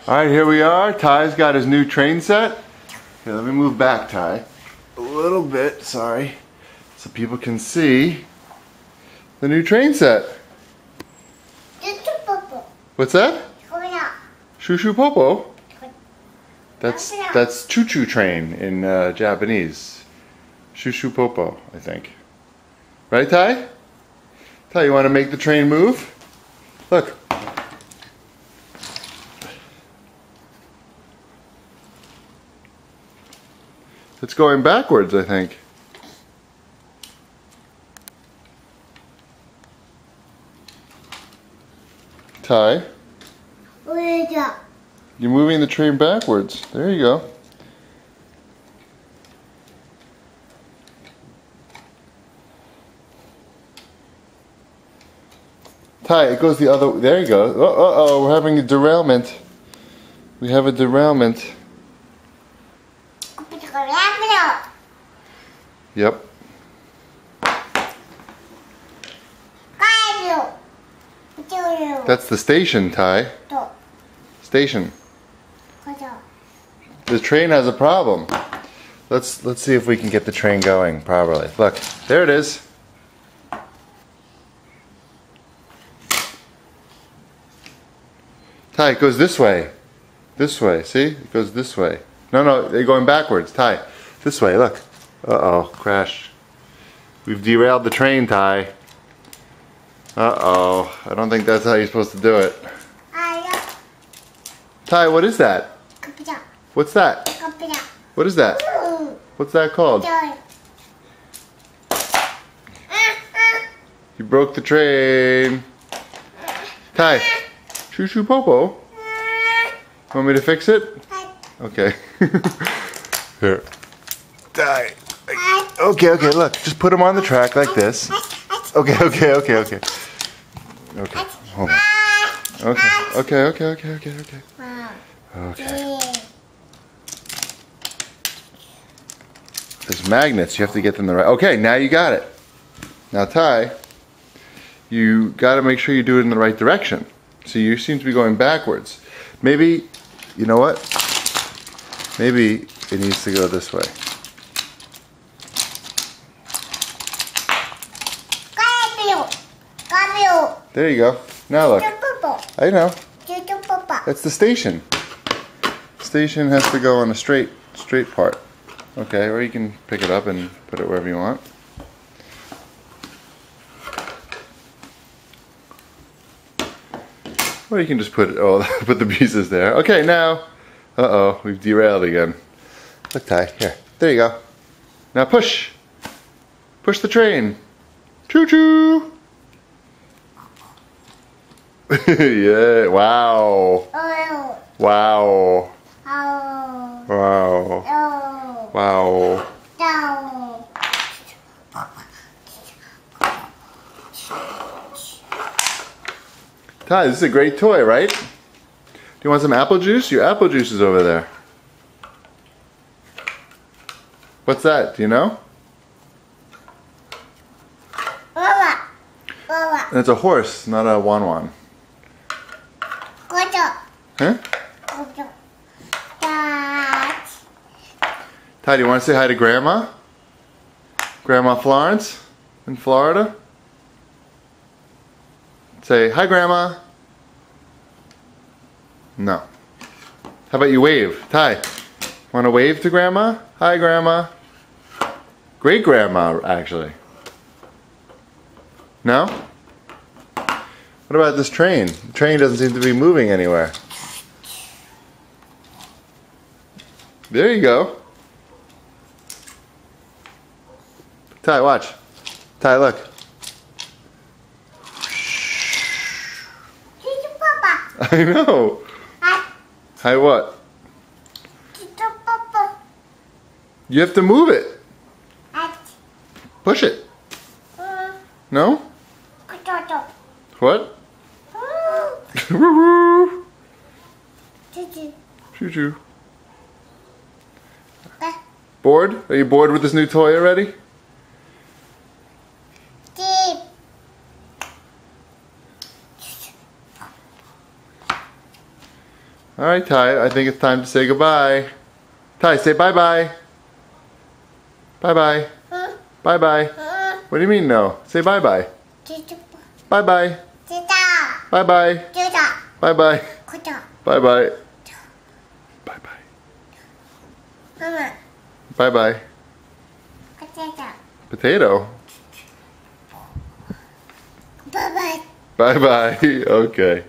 Alright, here we are. Ty's got his new train set. Here, let me move back, Ty. A little bit, sorry. So people can see the new train set. What's that? Shushu Popo? That's choo-choo train in Japanese. Shushu Popo, I think. Right, Ty? Ty, you want to make the train move? Look. It's going backwards, I think. Ty? You're moving the train backwards. There you go. Ty, it goes the other way. There you go. Uh-oh, we're having a derailment. We have a derailment. Yep. That's the station, Ty. Station. The train has a problem. Let's see if we can get the train going properly. Look, there it is. Ty, it goes this way. This way, see? It goes this way. No, they're going backwards. Ty, this way, look. Uh-oh, crash. We've derailed the train, Ty. Uh-oh, I don't think that's how you're supposed to do it. Ty, what is that? What's that? What is that? What's that called? You broke the train. Ty, Shushu Popo. Want me to fix it? Okay. Here. Ty. Okay, look. Just put him on the track like this. Okay. Okay, hold on. Okay. There's magnets. You have to get them the right. Okay, now you got it. Now, Ty, you got to make sure you do it in the right direction. So you seem to be going backwards. Maybe, you know what? Maybe it needs to go this way. There you go. Now look. I know. That's the station. Station has to go on a straight part. Okay, or you can pick it up and put it wherever you want. Or you can just put the pieces there. Okay, now. Uh-oh, we've derailed again. Look, Ty, here. There you go. Now push. Push the train. Choo-choo. Yeah, wow. Wow. Wow. Ty, this is a great toy, right? Do you want some apple juice? Your apple juice is over there. What's that? Do you know? It's a horse, not a wan-wan. Huh? Ty, do you want to say hi to Grandma? Grandma Florence in Florida? Say, hi Grandma. No. How about you wave? Ty, want to wave to Grandma? Hi Grandma. Great Grandma, actually. No? What about this train? The train doesn't seem to be moving anywhere. There you go. Ty, watch. Ty, look. I know. Hi, what? You have to move it. Push it. No? What? Choo-choo. Bored? Are you bored with this new toy already? All right, Ty, I think it's time to say goodbye. Ty, say bye-bye. Bye-bye. Bye-bye. What do you mean no? Say bye-bye. Bye-bye. Bye-bye. Bye-bye. Bye-bye. Bye-bye. Bye-bye. Potato. Bye-bye. Bye-bye. Okay.